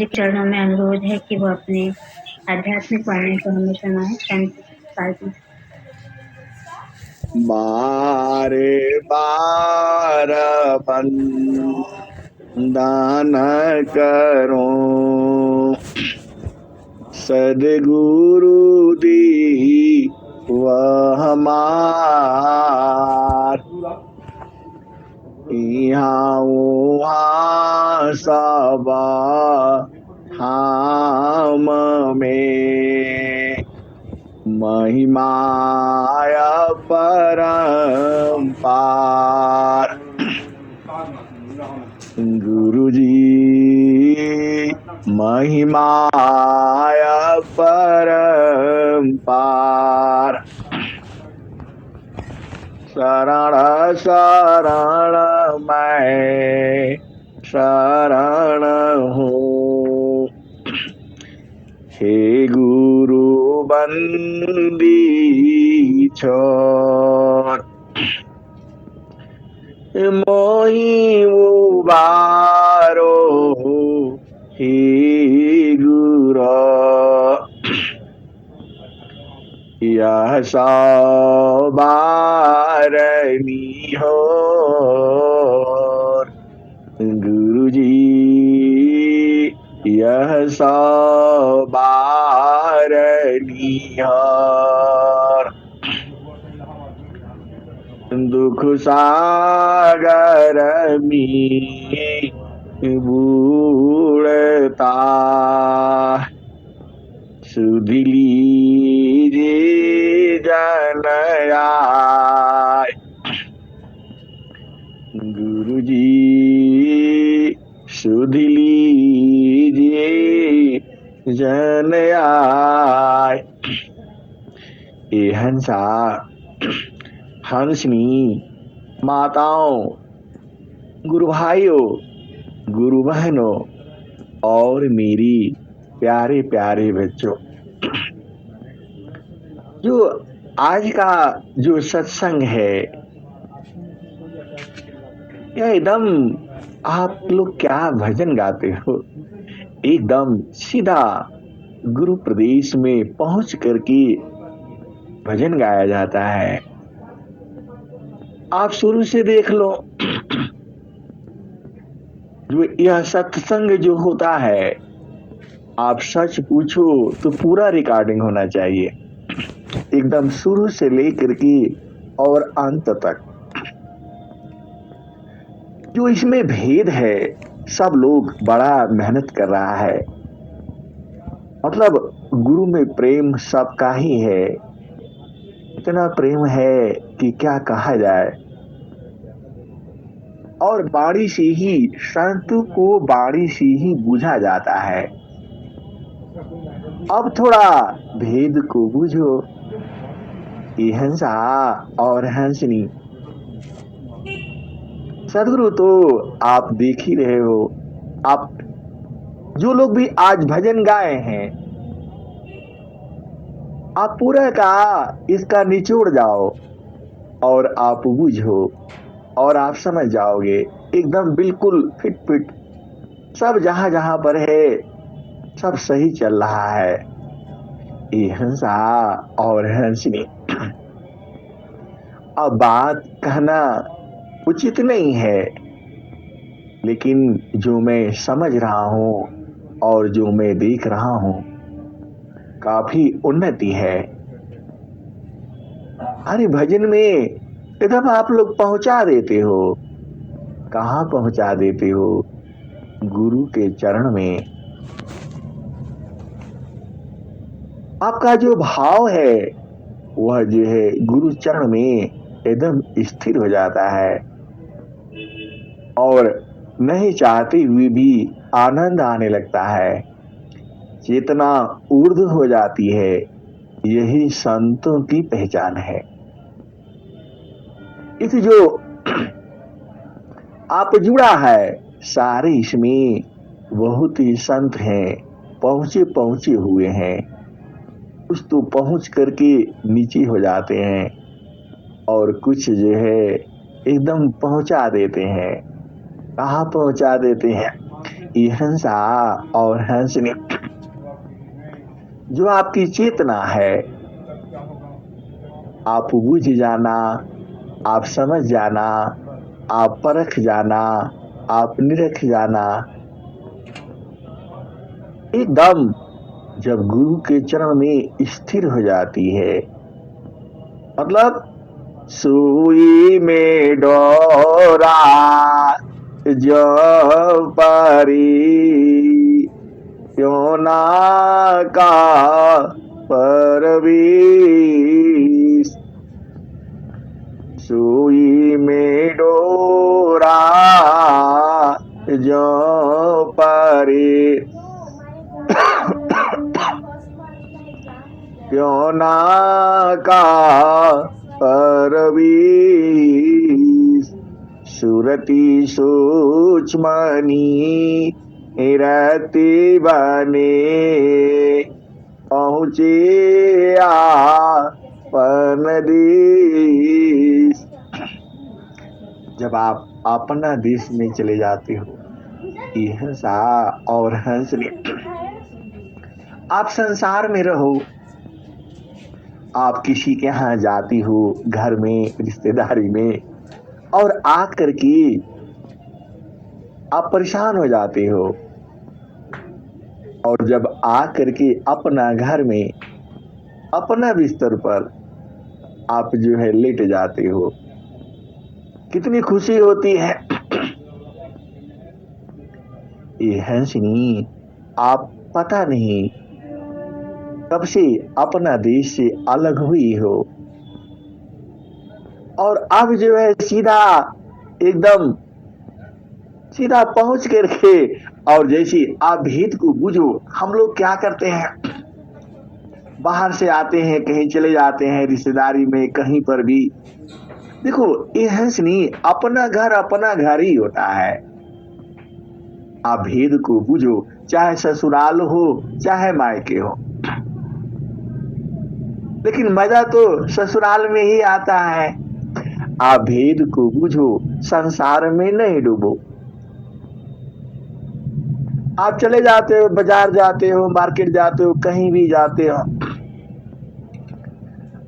जी के चरणों में अनुरोध है कि वो अपने आध्यात्मिक वाणी को हमें सुनाए। 10 बारे बार वंदन करो सदगुरु दी वह हमार यहाँ वहाँ सब धाम में महिमाय परम्पार गुरुजी महिमाय परम्पार शरण शरण मैं शरण हूँ हे गुरु बंदी छोड़ मोहि उबारो हे गुरु यह सौ बारनी हो गुरुजी यह सौ बारनी हो दुख सागर में बूढ़ता सुध लीजिए जनयाय गुरुजी सुध लीजिए जनयाय ये हंसा हंसनी माताओं गुरु भाइयों गुरु बहनों और मेरी प्यारे प्यारे बच्चों, जो आज का जो सत्संग है यह एकदम आप लोग क्या भजन गाते हो, एकदम सीधा गुरु प्रदेश में पहुंच करके भजन गाया जाता है। आप शुरू से देख लो, जो यह सत्संग जो होता है आप सच पूछो तो पूरा रिकॉर्डिंग होना चाहिए, एकदम शुरू से लेकर के और अंत तक। जो इसमें भेद है सब लोग बड़ा मेहनत कर रहा है, मतलब गुरु में प्रेम सबका ही है, इतना प्रेम है कि क्या कहा जाए। और बाणी से ही संत को बाणी से ही बुझा जाता है। अब थोड़ा भेद को बुझो, ये हंसा और हंसनी सदगुरु तो आप देख ही रहे हो। आप जो लोग भी आज भजन गाए हैं आप पूरा का इसका निचोड़ जाओ और आप बुझो और आप समझ जाओगे, एकदम बिल्कुल फिट फिट सब जहां जहां पर है सब सही चल रहा है। ये हंसा और हंसनी अब बात कहना उचित नहीं है, लेकिन जो मैं समझ रहा हूं और जो मैं देख रहा हूं काफी उन्नति है। अरे भजन में एकदम आप लोग पहुंचा देते हो, कहां पहुंचा देते हो? गुरु के चरण में। आपका जो भाव है वह जो है गुरु चरण में एकदम स्थिर हो जाता है और नहीं चाहते हुए भी आनंद आने लगता है, चेतना ऊर्ध्व हो जाती है। यही संतों की पहचान है। इस जो आप जुड़ा है सारे इसमें बहुत ही संत हैं, पहुंचे हुए हैं, कुछ तो पहुंच करके नीचे हो जाते हैं और कुछ जो है एकदम पहुंचा देते हैं। कहाँ पहुंचा देते हैं? ये हंसा और हंसनी जो आपकी चेतना है, आप बुझ जाना, आप समझ जाना, आप परख जाना, आप निरख जाना। एकदम जब गुरु के चरण में स्थिर हो जाती है, मतलब सुई में डोरा जो परी क्यों ना का परवीश, सुई में डोरा जो परी क्यों ना का परवीश, सुरति सूक्ष्मनी रति बने पहुँचे आपन देश। जब आप अपना देश में चले जाते हो, ये हंसा और हंसने, आप संसार में रहो, आप किसी के यहाँ जाती हो, घर में, रिश्तेदारी में, और आकर के आप परेशान हो जाते हो, और जब आकर के अपना घर में अपना बिस्तर पर आप जो है लेट जाते हो, कितनी खुशी होती है। ये हंसनी, आप पता नहीं कब से अपना देश से अलग हुई हो, और अब जो है एकदम सीधा पहुंच करके, और जैसे आप भेद को बुझो। हम लोग क्या करते हैं, बाहर से आते हैं, कहीं चले जाते हैं, रिश्तेदारी में, कहीं पर भी। देखो, ये हंसनी, अपना घर ही होता है। आप भेद को बुझो, चाहे ससुराल हो चाहे मायके हो, लेकिन मजा तो ससुराल में ही आता है। आप भेद को बुझो, संसार में नहीं डूबो। आप चले जाते हो, बाजार जाते हो, मार्केट जाते हो, कहीं भी जाते हो,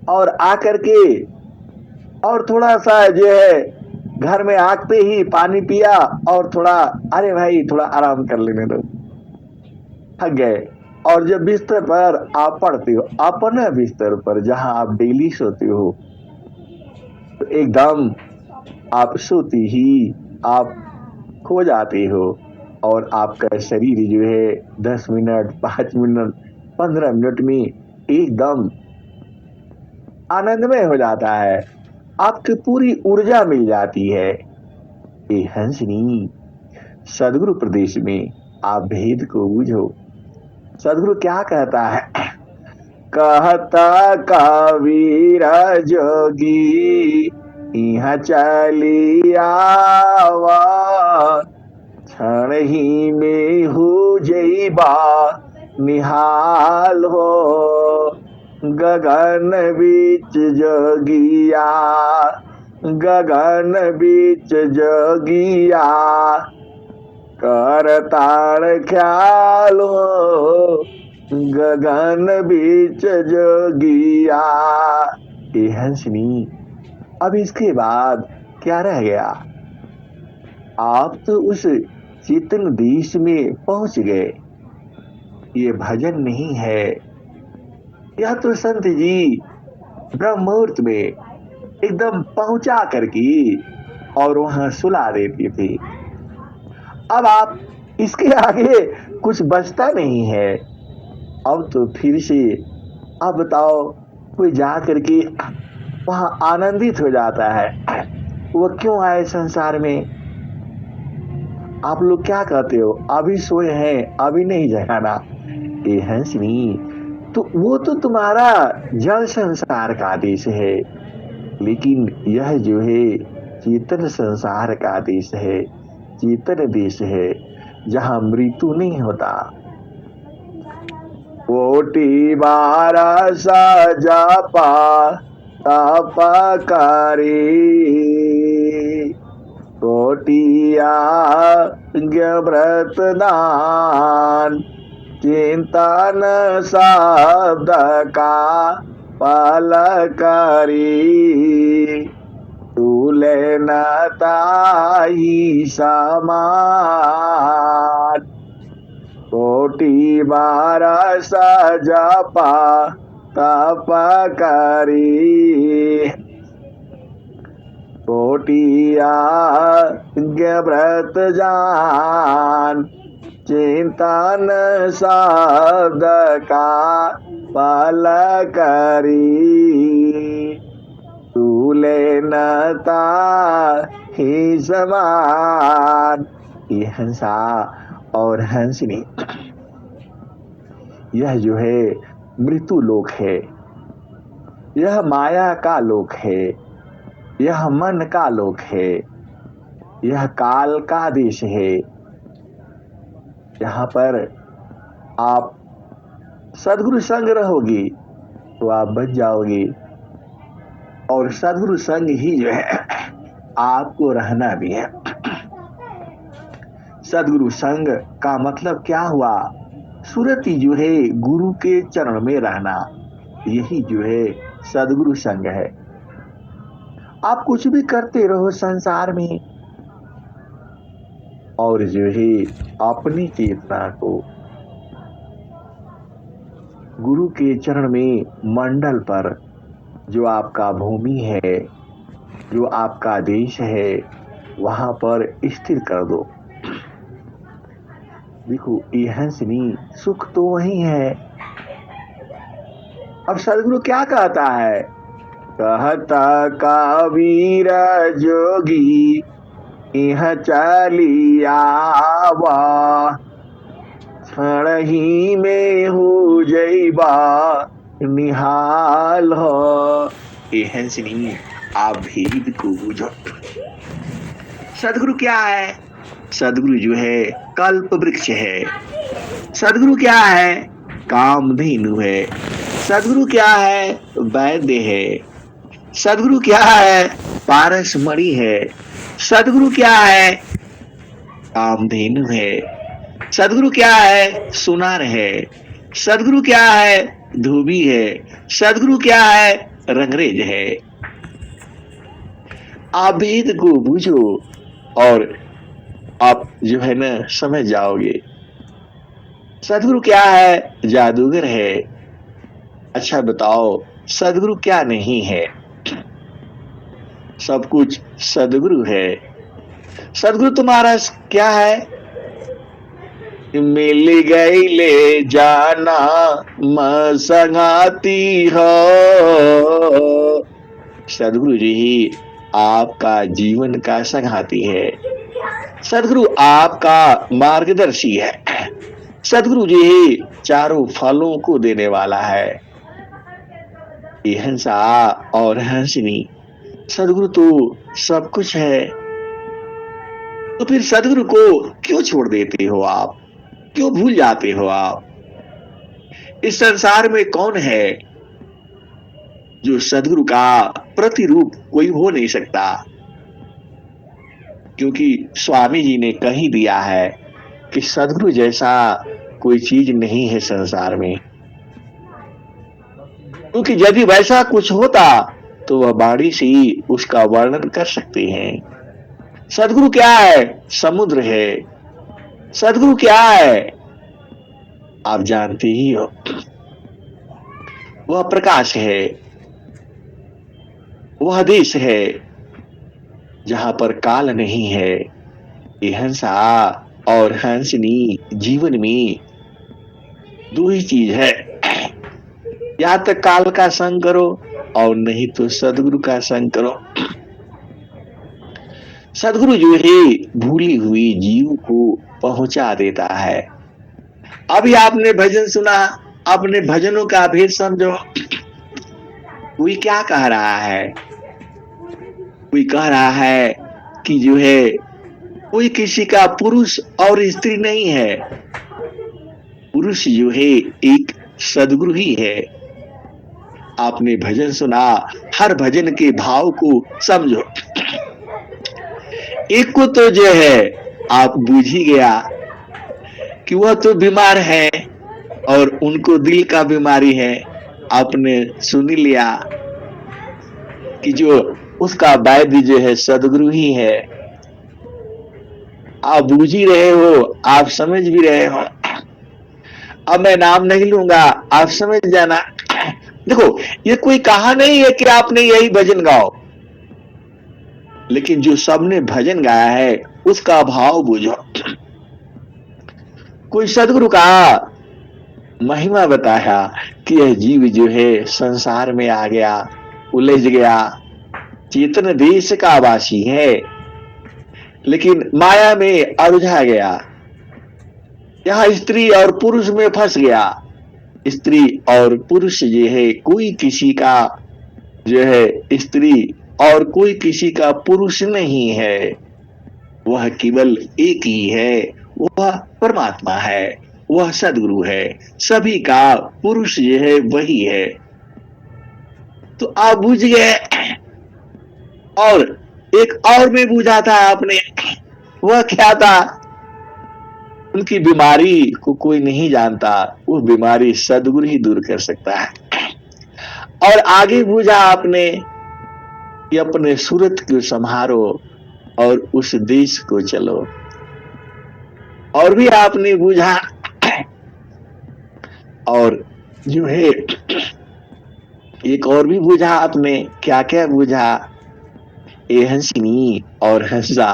और आकर के और थोड़ा सा जो है घर में आते ही पानी पिया, और थोड़ा, अरे भाई थोड़ा आराम कर लेने दो, थक गए। और जब बिस्तर पर आप पड़ते हो, अपने बिस्तर पर जहां आप डेली सोते हो, तो एकदम आप सोती ही आप खो जाते हो, और आपका शरीर जो है 10 मिनट, 5 मिनट, 15 मिनट में एकदम आनंदमय हो जाता है, आपकी पूरी ऊर्जा मिल जाती है। ये हंसनी, सदगुरु प्रदेश में आप भेद को बुझो। सदगुरु क्या कहता है, कहता कबीर जोगी यहाँ चली आवा, क्षण ही में हो जइबा निहाल हो, गगन बीच जोगिया, गगन बीच जोगिया, करतार ख्याल हो, गगन बीच जोगिया। ये हंसनी, अब इसके बाद क्या रह गया, आप तो उस चेतन देश में पहुंच गए। ये भजन नहीं है, यह तो संत जी ब्रह्म मुहूर्त में एकदम पहुंचा करके और वहां सुला देते थे। अब आप इसके आगे कुछ बचता नहीं है। अब तो फिर से, अब बताओ, कोई जा करके वहां आनंदित हो जाता है, वो क्यों आए संसार में? आप लोग क्या कहते हो, अभी सोए हैं, अभी नहीं जगाना। ये हंसनी, तो वो तो तुम्हारा जड़ संसार का देश है, लेकिन यह जो है चेतन संसार का देश है, चेतन देश है, जहां मृत्यु नहीं होता। कोटि बारा सजपा तप करे, कोटिया व्रत दान चिंतन शब्द का पल करी तुले न ताही समान कोटि बार सजपा तप करी कोटिया व्रत जान चिंतन शब्द का पल करी तुले नता ही समान। ये हंसा और हंसनी यह जो है मृत्यु लोक है, यह माया का लोक है, यह मन का लोक है, यह काल का देश है। यहाँ पर आप सदगुरु संग रहोगी तो आप बच जाओगी, और सदगुरु संग ही जो है आपको रहना भी है। सदगुरु संग का मतलब क्या हुआ? सुरति जो है गुरु के चरण में रहना, यही जो है सदगुरु संग है। आप कुछ भी करते रहो संसार में, और जो है अपनी चेतना को गुरु के चरण में, मंडल पर, जो आपका भूमि है, जो आपका देश है, वहां पर स्थिर कर दो। देखो ये हंसनी सुख तो वही है। अब सदगुरु क्या कहता है? कहता कबीर जोगी यह चली आवा क्षण ही में हो जइबा निहाल हो। ये हंसनी आप भेद को बुझो। सदगुरु क्या है? सदगुरु जो है कल्प वृक्ष है। सदगुरु क्या है? कामधेनु है। सदगुरु क्या है? वैद्य है। सदगुरु क्या है? पारसमणि है। सदगुरु क्या है? कामधेनु है। सदगुरु क्या है? सुनार है। सदगुरु क्या है? धोबी है। सदगुरु क्या है? रंगरेज है। आप भेद को बूझो और आप जो है ना समझ जाओगे। सदगुरु क्या है? जादूगर है। अच्छा बताओ सदगुरु क्या नहीं है? सब कुछ सदगुरु है। सदगुरु तुम्हारा क्या है? मिल गई ले जाना संगाती हो। सदगुरु जी ही आपका जीवन का संगाती है। सदगुरु आपका मार्गदर्शी है। सदगुरु जी ही चारों फलों को देने वाला है। ये हंसा और हंसनी, सदगुरु तो सब कुछ है। तो फिर सदगुरु को क्यों छोड़ देते हो आप? क्यों भूल जाते हो आप? इस संसार में कौन है जो सदगुरु का प्रतिरूप कोई हो नहीं सकता? क्योंकि स्वामी जी ने कही दिया है कि सदगुरु जैसा कोई चीज नहीं है संसार में। क्योंकि यदि वैसा कुछ होता तो वह वाणी से ही उसका वर्णन कर सकते हैं। सदगुरु क्या है? समुद्र है। सदगुरु क्या है? आप जानते ही हो। वह प्रकाश है। वह देश है जहां पर काल नहीं है। ये हंसा और हंसनी जीवन में दो ही चीज है, या तो काल का संग करो और नहीं तो सदगुरु का संग करो। सदगुरु जो है भूली हुई जीव को पहुंचा देता है। अभी आपने भजन सुना, अपने भजनों का भेद समझो। कोई क्या कह रहा है? कोई कह रहा है कि जो है कोई किसी का पुरुष और स्त्री नहीं है। पुरुष जो है एक सदगुरु ही है। आपने भजन सुना, हर भजन के भाव को समझो। एक को तो जो है आप बूझ ही गया कि वह तो बीमार है और उनको दिल का बीमारी है। आपने सुन ही लिया कि जो उसका वैद्य जो है सदगुरु ही है। आप बूझ ही रहे हो, आप समझ भी रहे हो। अब मैं नाम नहीं लूंगा, आप समझ जाना। देखो, ये कोई कहा नहीं है कि आपने यही भजन गाओ, लेकिन जो सबने भजन गाया है उसका भाव बुझो। कोई सदगुरु का महिमा बताया कि यह जीव जो है संसार में आ गया, उलझ गया, चेतन देश का वासी है, लेकिन माया में उलझा गया। यहां स्त्री और पुरुष में फंस गया। स्त्री और पुरुष जो है, कोई किसी का जो है स्त्री और कोई किसी का पुरुष नहीं है। वह केवल एक ही है, वह परमात्मा है, वह सदगुरु है। सभी का पुरुष जो है वही है। तो आप बुझ गए। और एक और में बुझा था आपने, वह क्या था? उनकी बीमारी को कोई नहीं जानता, वो बीमारी सदगुरु ही दूर कर सकता है। और आगे बुझा आपने कि अपने सूरत को संभारो और उस देश को चलो। और भी आपने बुझा, और जो है एक और भी बुझा आपने। क्या क्या बुझा? ए हंसिनी और हंसा।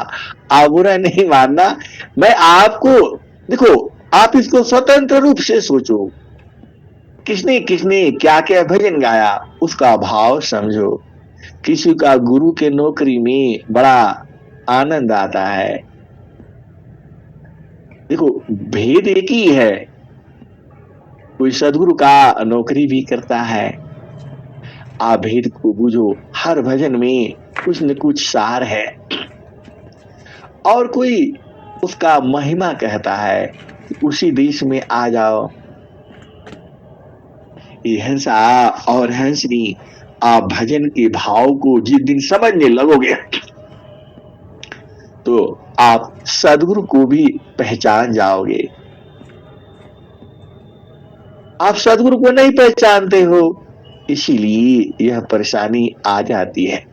आप बुरा नहीं मानना, मैं आपको, देखो, आप इसको स्वतंत्र रूप से सोचो। किसने किसने क्या क्या भजन गाया उसका भाव समझो। किसी का गुरु के नौकरी में बड़ा आनंद आता है। देखो, भेद एक ही है। कोई सदगुरु का नौकरी भी करता है। आप भेद को बूझो, हर भजन में कुछ न कुछ सार है। और कोई उसका महिमा कहता है कि उसी देश में आ जाओ। ये हंसा और हंसनी, आप भजन के भाव को जिस दिन समझने लगोगे तो आप सदगुरु को भी पहचान जाओगे। आप सदगुरु को नहीं पहचानते हो, इसीलिए यह परेशानी आ जाती है।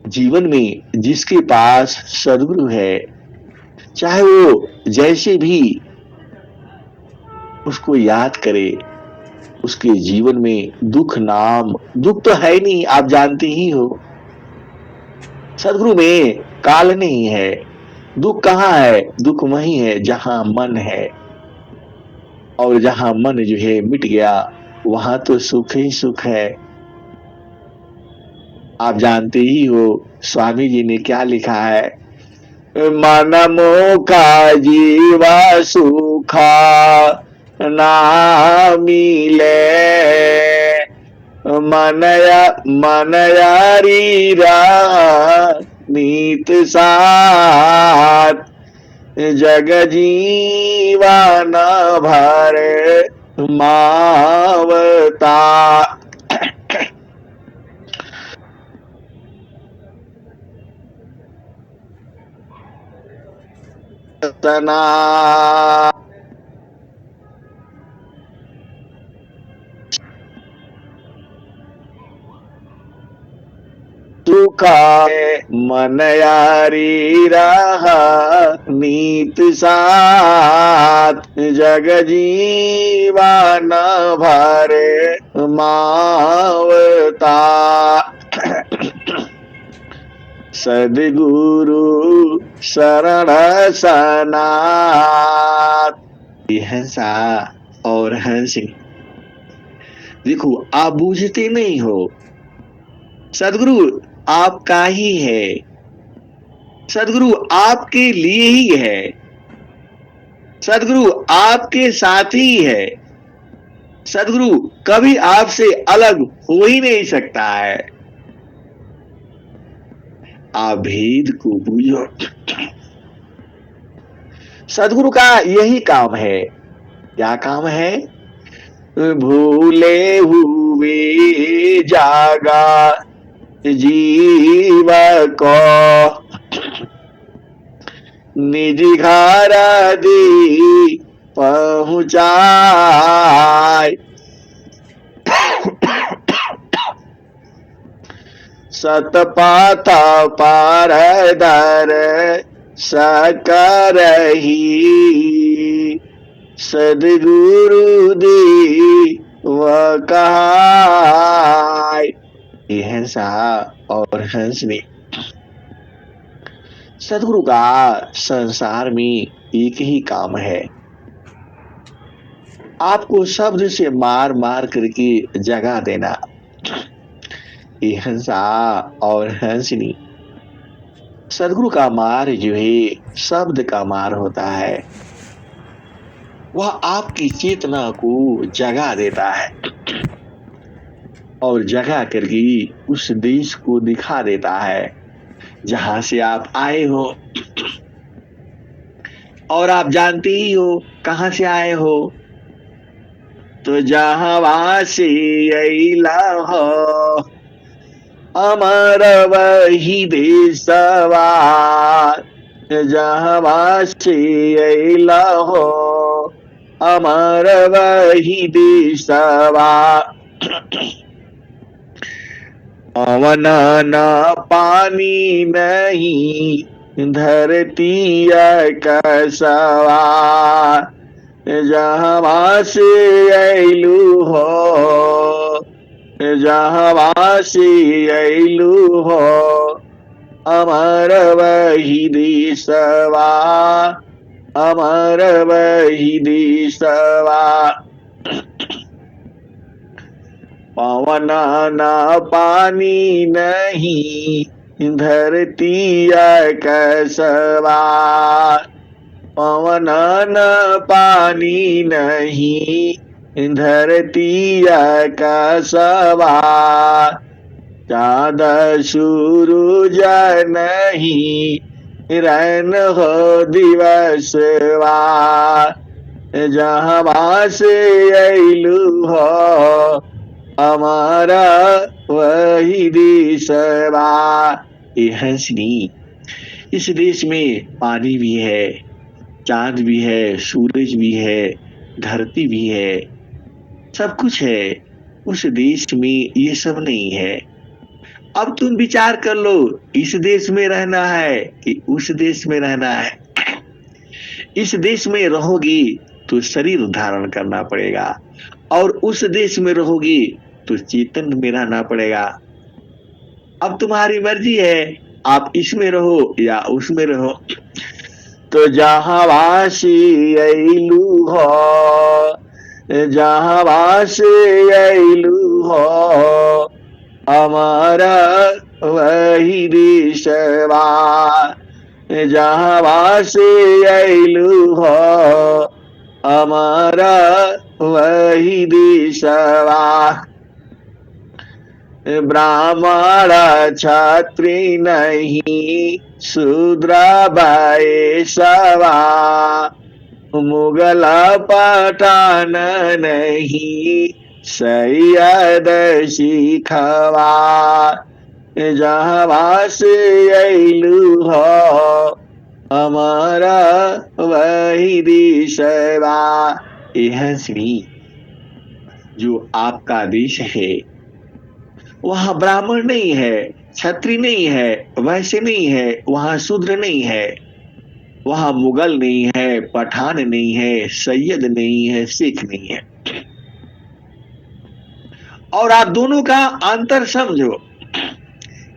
जीवन में जिसके पास सदगुरु है, चाहे वो जैसे भी उसको याद करे, उसके जीवन में दुख तो है नहीं, आप जानते ही हो। सदगुरु में काल नहीं है। दुख कहाँ है? दुख वही है जहां मन है। और जहां मन जो है मिट गया, वहां तो सुख ही सुख है। आप जानते ही हो स्वामी जी ने क्या लिखा है? मन मोका जीवा सुखा ना मिले, मन यारी नीत साथ, जग जीवन भर मावता। तना सुखा मन यारी नीत साथ, जग जीवन भर मावता। सदगुरु शरण सनात। हंसा और हंसी, देखो, आप बूझते नहीं हो। सदगुरु आपका ही है। सदगुरु आपके लिए ही है। सदगुरु आपके साथ ही है। सदगुरु कभी आपसे अलग हो ही नहीं सकता है। आप भेद को बूझो। सदगुरु का यही काम है। क्या काम है? भूले हुए जागा जीव को निज घर दी पहुँचाय। सतपथ पर दर सकरही सदगुरु दी वह कहाय। ये हंसा और हंसनी सदगुरु का संसार में एक ही काम है, आपको शब्द से मार मार करके जगा देना। ये हंसा और हंसनी सदगुरु का मार जो है शब्द का मार होता है, वह आपकी चेतना को जगा देता है और जगा करके उस देश को दिखा देता है जहां से आप आए हो। और आप जानते ही हो कहां से आए हो, तो जहां वासी अइला हो अमर वही देशवा। जहां वासी अइला हो अमर वही देशवा। पवन न पानी नहीं धरती कसवा। जहाँ से अइलू हो जहाँ से अइलू हो अमर वही देशवा। अमर वही देशवा। पवन न पानी नहीं धरती कसवा। पवन न पानी नहीं धरती कसवा। चाँद सूरज नहीं रैन हो दिवसवा। जहाँ से अइलू हो हमारा वही देशवा। ये हंसनी इस देश में पानी भी है, चांद भी है, सूरज भी है, धरती भी है, सब कुछ है। उस देश में ये सब नहीं है। अब तुम विचार कर लो, इस देश में रहना है कि उस देश में रहना है। इस देश में रहोगी तो शरीर धारण करना पड़ेगा और उस देश में रहोगी तो चेतन में रहना पड़ेगा। अब तुम्हारी मर्जी है, आप इसमें रहो या उसमें रहो। तो जहाँ वासी अइलू हो जहाँ वासी अइलू हो हमारा वही देशवा। जहाँ वासी अइलू हो हमारा वही देशवा। ब्राह्मण क्षत्रिय नहीं शूद्र वैश्यवा। मुगल पठान नहीं सैयद सिखवा। जहाँ से अइलू हो हमारा वही देशवा। यह श्री जो आपका देश है वहाँ ब्राह्मण नहीं है, क्षत्रिय नहीं है, वैश्य नहीं है, वहाँ शूद्र नहीं है, वहाँ मुगल नहीं है, पठान नहीं है, सैयद नहीं है, सिख नहीं है। और आप दोनों का अंतर समझो।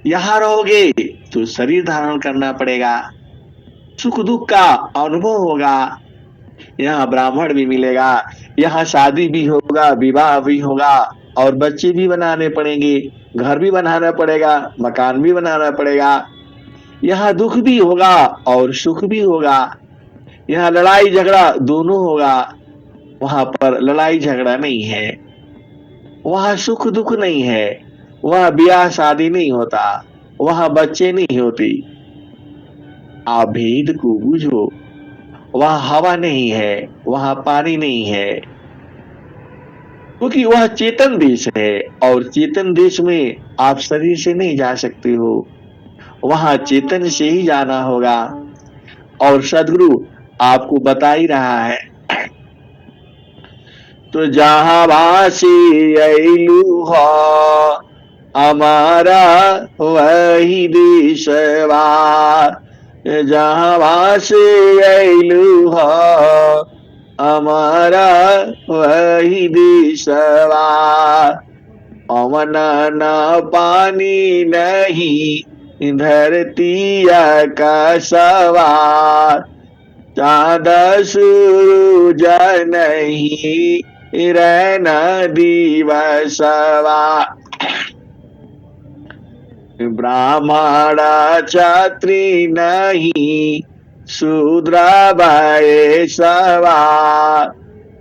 यहाँ रहोगे तो शरीर धारण करना पड़ेगा, सुख दुख का अनुभव होगा। यहाँ ब्राह्मण भी मिलेगा, यहाँ शादी भी होगा, विवाह भी होगा और बच्चे भी बनाने पड़ेंगे, घर भी बनाना पड़ेगा, मकान भी बनाना पड़ेगा। यहाँ दुख भी होगा और सुख भी होगा। यहाँ लड़ाई झगड़ा दोनों होगा। वहां पर लड़ाई झगड़ा नहीं है, वहां सुख दुख नहीं है, वहां ब्याह शादी नहीं होता, वहां बच्चे नहीं होती। आप भेद को बुझो। वहां हवा नहीं है, वहां पानी नहीं है, क्योंकि वह चेतन देश है और चेतन देश में आप शरीर से नहीं जा सकते हो, वहां चेतन से ही जाना होगा। और सदगुरु आपको बता ही रहा है, तो जहां वासी अइलू हो हमारा वही देशवा, जहां वासी अइलू हो हमारा वही देशवा। अवन न पानी नहीं धरती आकाशवा, चाँद सूरज नहीं रहना दिवसवा। ब्राह्मण क्षत्रि नहीं शूद्र वैश्यवा,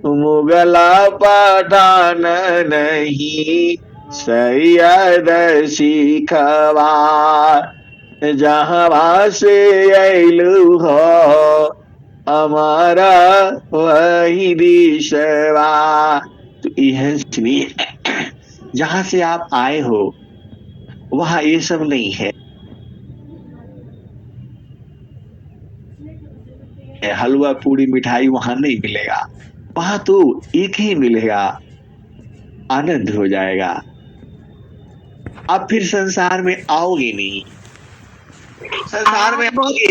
मुगल पठान नहीं सैयद सिखवा, जहाँ से अइलू हो हमारा वही देशवा। तो यह सुनिए, जहां से आप आए हो वहां ये सब नहीं है, हलवा पूरी मिठाई वहां नहीं मिलेगा, वहां तो एक ही मिलेगा, आनंद हो जाएगा। आप फिर संसार में आओगे नहीं, संसार में आओगे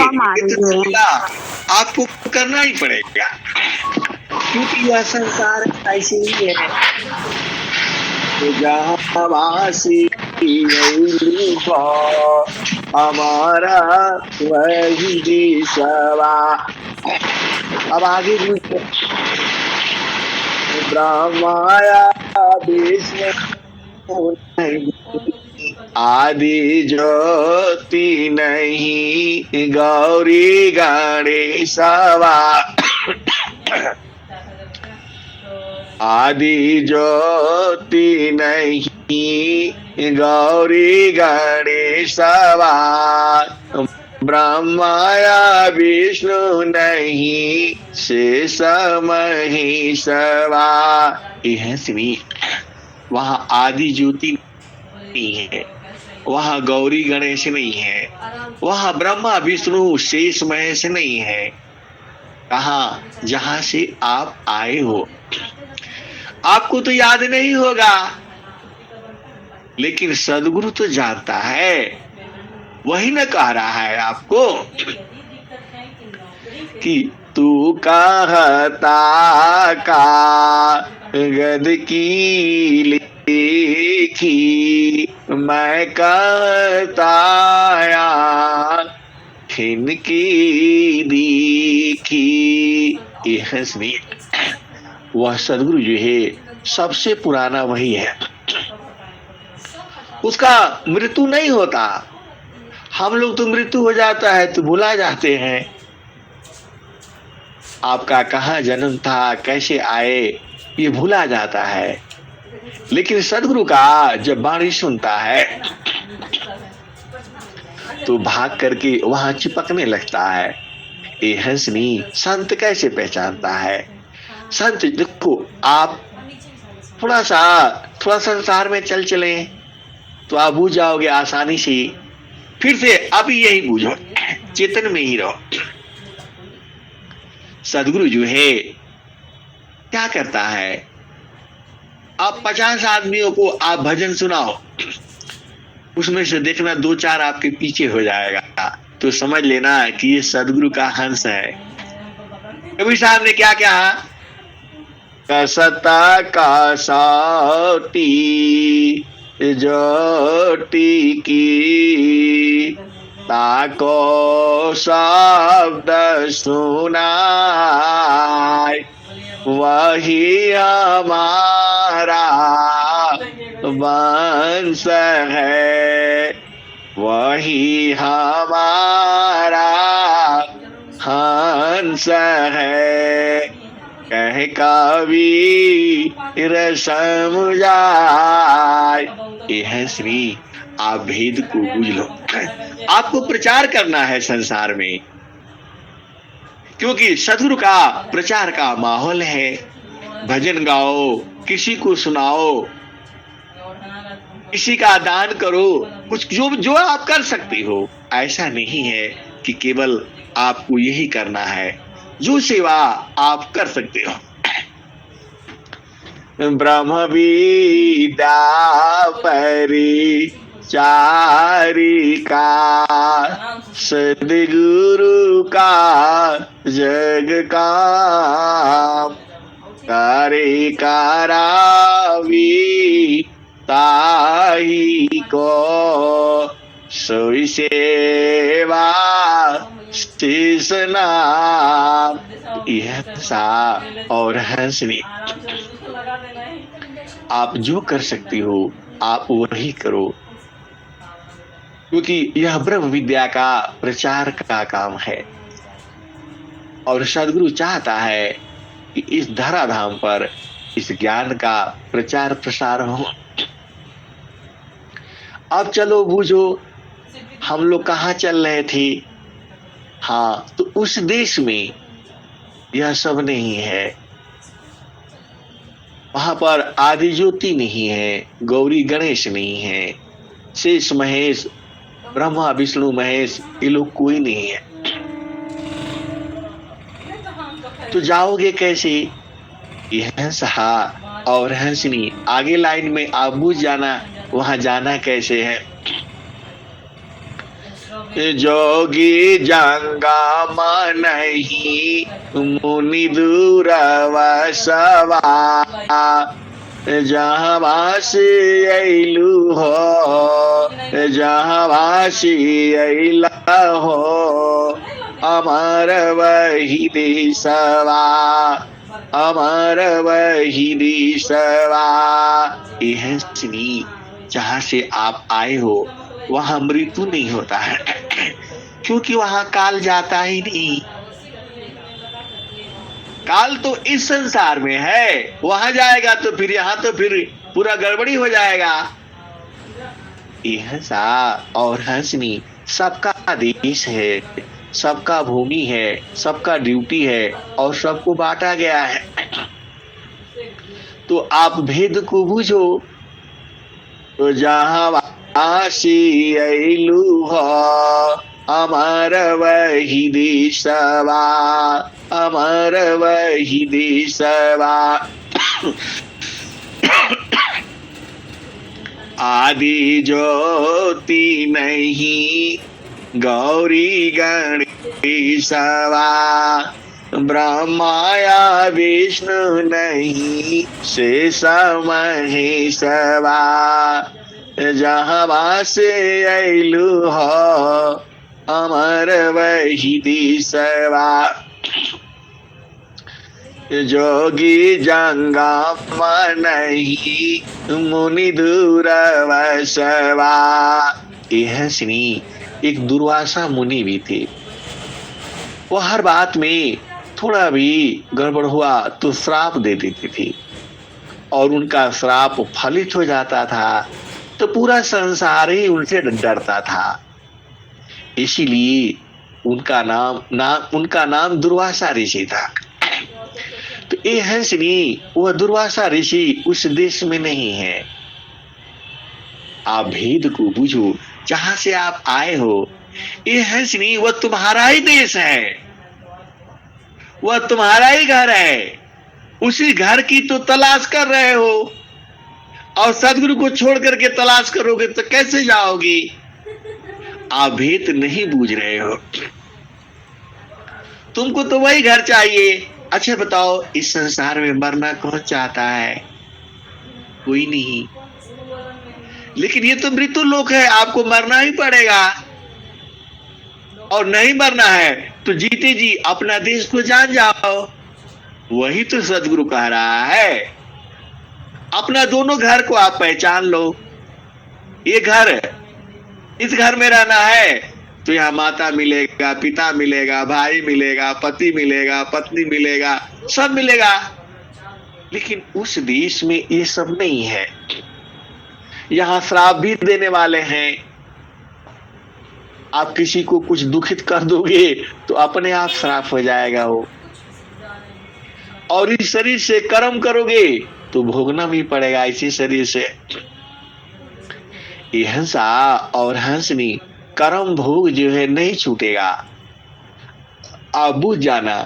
आपको करना ही पड़ेगा, क्योंकि यह संसार ऐसे ही है। तो जहाँ वासी हमारा वही देशवा। अब आगे ब्रह्माया विष्णु आदि ज्योति नहीं गौरी गणेशवा, आदि ज्योति नहीं गौरी गणेशवा, ब्रह्माया विष्णु नहीं शेष महेशवा। यह सुनिए, वहां आदि ज्योति नहीं है, वहां गौरी गणेश नहीं है, वहां ब्रह्मा विष्णु शेष महेश नहीं है। कहा? जहां से आप आए हो। आपको तो याद नहीं होगा, लेकिन सदगुरु तो जानता है, वही न कह रहा है आपको कि तू कहता का गद की लिखी मैं कहता खिनकी दीखी। यह सुनिए, वह सदगुरु जो है सबसे पुराना वही है, उसका मृत्यु नहीं होता। हम लोग तो मृत्यु हो जाता है तो भुला जाते हैं, आपका कहाँ जन्म था, कैसे आए, ये भुला जाता है। लेकिन सदगुरु का जब वाणी सुनता है तो भाग करके वहां चिपकने लगता है। ये हंसनी संत कैसे पहचानता है? संत देखो, आप थोड़ा संसार में चले तो आप बूझ जाओगे आसानी से। फिर से अभी यही बूझो, चेतन में ही रहो। सदगुरु जो है क्या करता है, आप 50 आदमियों को आप भजन सुनाओ, उसमें से देखना 2-4 आपके पीछे हो जाएगा, तो समझ लेना कि ये सदगुरु का हंस है। कबीर साहब ने क्या कहा? कसता कसौटी जोटी की ताको शब्द सुनाय, वही हमारा वंश है, वही हमारा हंस है। कह कबीर समझाय। यह श्री आप भेद को बूझ लो। आपको प्रचार करना है संसार में, क्योंकि सदगुरु का प्रचार का माहौल है। भजन गाओ, किसी को सुनाओ, किसी का दान करो, कुछ जो जो आप कर सकते हो। ऐसा नहीं है कि केवल आपको यही करना है, जो सेवा आप कर सकते हो। ब्रह्म विद्या परिचारिका सद्गुरु का जग काम करे करावी ताही को सोई सेवा शीस नाम। यह सा और हंसनी, आप जो कर सकती हो आप वही करो, क्योंकि यह ब्रह्म विद्या का प्रचार का काम है और सदगुरु चाहता है कि इस धराधाम पर इस ज्ञान का प्रचार प्रसार हो। अब चलो बूझो, हम लोग कहाँ चल रहे थे। हाँ, तो उस देश में यह सब नहीं है, वहां पर आदि ज्योति नहीं है, गौरी गणेश नहीं है, शेष महेश ब्रह्मा विष्णु महेश ये लोग कोई नहीं है। तो जाओगे कैसे? यह सहा और हंसनी, आगे लाइन में आप बुझ जाना वहां जाना कैसे है। जोगी जंगा नहीं मुनि दूर वसवा जहाँ वासी अइलू हो, जहाँ वासी अइला हो अमर वही देशवा, अमर वही देशवा। यह सुनी, जहाँ से आप आए हो वहां मृत्यु नहीं होता है, क्योंकि वहां काल जाता ही नहीं। काल तो इस संसार में है, वहां जाएगा तो फिर यहाँ तो फिर पूरा गड़बड़ी हो जाएगा। यह सा और हंसनी सबका देश है, सबका भूमि है, सबका ड्यूटी है और सबको बांटा गया है। तो आप भेद को बूझो। तो जहाँ आशी अइलू हो अमर वही देशवा, अमर वही देशवा। आदि ज्योति नहीं गौरी गणेशवा, ब्रह्माया विष्णु नहीं शेष महेशवा। जहाँ से अइलू हो अमर वही देशवा, जोगी जंगम नहीं मुनि दूर वसवा। यह सुनी, एक दुर्वासा मुनि भी थे। वो हर बात में थोड़ा भी गड़बड़ हुआ तो श्राप दे देते थे और उनका श्राप फलित हो जाता था, तो पूरा संसार ही उनसे डरता था। इसीलिए उनका नाम दुर्वासा ऋषि था। तो ये हंसनी, वह दुर्वासा ऋषि उस देश में नहीं है। आप भेद को बुझो, जहां से आप आए हो ये हंसनी वह तुम्हारा ही देश है, वह तुम्हारा ही घर है। उसी घर की तो तलाश कर रहे हो और सदगुरु को छोड़ करके तलाश करोगे तो कैसे जाओगी? आप भेद नहीं बूझ रहे हो। तुमको तो वही घर चाहिए। अच्छा बताओ, इस संसार में मरना कौन चाहता है? कोई नहीं। लेकिन ये तो मृत्यु लोक है, आपको मरना ही पड़ेगा। और नहीं मरना है तो जीते जी अपना देश को जान जाओ। वही तो सदगुरु कह रहा है। अपना दोनों घर को आप पहचान लो। ये घर, इस घर में रहना है तो यहाँ माता मिलेगा, पिता मिलेगा, भाई मिलेगा, पति मिलेगा, पत्नी मिलेगा, सब मिलेगा। लेकिन उस देश में ये सब नहीं है। यहाँ श्राप भी देने वाले हैं। आप किसी को कुछ दुखित कर दोगे तो अपने आप श्राप हो जाएगा वो। और इस शरीर से कर्म करोगे तो भोगना भी पड़ेगा इसी शरीर से। ये हंसा और हंसनी कर्म भोग जो है नहीं छूटेगा। आप बुझ जाना,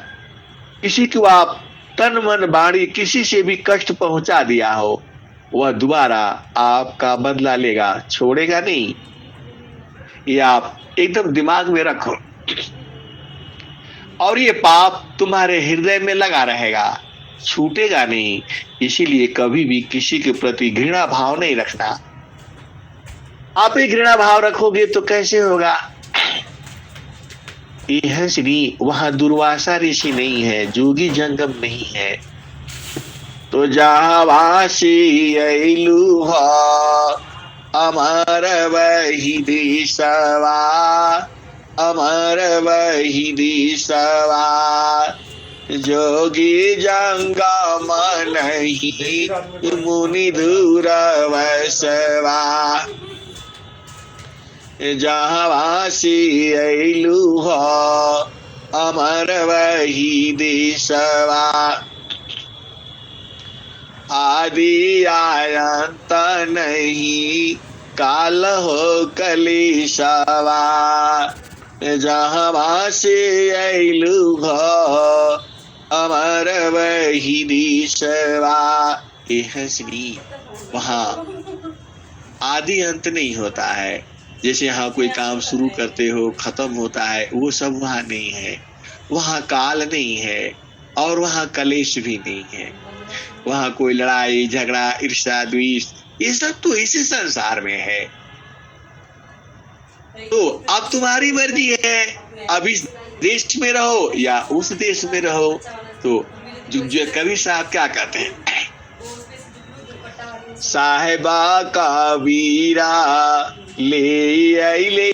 किसी को आप तन मन वाणी किसी से भी कष्ट पहुंचा दिया हो, वह दोबारा आपका बदला लेगा, छोड़ेगा नहीं। ये आप एकदम दिमाग में रखो। और ये पाप तुम्हारे हृदय में लगा रहेगा, छूटेगा नहीं। इसीलिए कभी भी किसी के प्रति घृणा भाव नहीं रखना। आप ही घृणा भाव रखोगे तो कैसे होगा। यह श्री वहां दुर्वासा ऋषि नहीं है, जोगी जंगम नहीं है। तो जहाँ वासी अइलू अमर वही देशवा, अमर वही देशवा, जोगी जंगम नहीं मुनि दूर वसवा। जहाँ वासी अइलू अमर वही देशवा, आदि अनंत नहीं काल हो कलेशवा। जहाँ वासी अइलू अमर वही देशवा। यह श्री वहाँ आदि अंत नहीं होता है। जैसे यहाँ कोई काम शुरू करते हो खत्म होता है, वो सब वहाँ नहीं है। वहाँ काल नहीं है और वहाँ कलेश भी नहीं है। वहाँ कोई लड़ाई झगड़ा ईर्ष्या द्वेष ये सब तो इसी संसार में है। तो अब तुम्हारी मर्जी है, अब इस देश में रहो या उस देश में रहो। तो जो कवि साहब क्या कहते हैं, साहेबा का वीरा ले आइले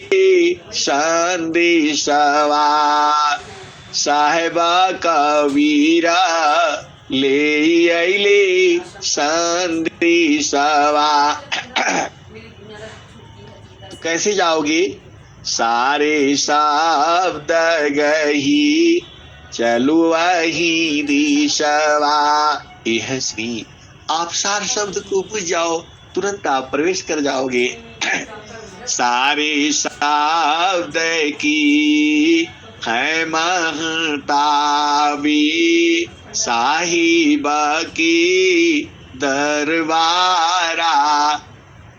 संदेशवा, साहेबा का वीरा ले आइले संदेशवा। तो कैसे जाओगे, सारे शब्द गही चलो वही दिशवा। यह श्री आप सार शब्द को बुझ जाओ, तुरंत आप प्रवेश कर जाओगे। सारे शब्द की है महताबी, साहिबा की दरबारा,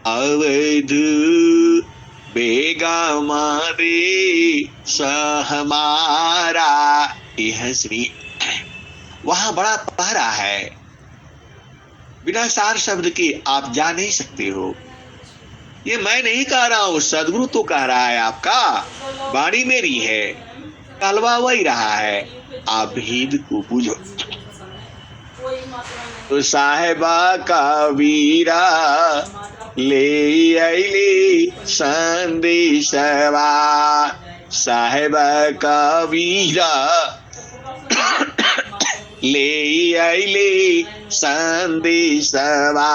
अवध बेगम रे सहमारा। यह श्री वहां बड़ा पहरा है, बिना सार शब्द के आप जा नहीं सकते हो। ये मैं नहीं कह रहा हूं, सदगुरु तो कह रहा है, आपका वाणी मेरी है, कलवा वही रहा है, आप भेद को बुझो। तो साहेबा का वीरा ले आइले संदेशवा, साहेबा का वीरा ले आइले संदेशवा।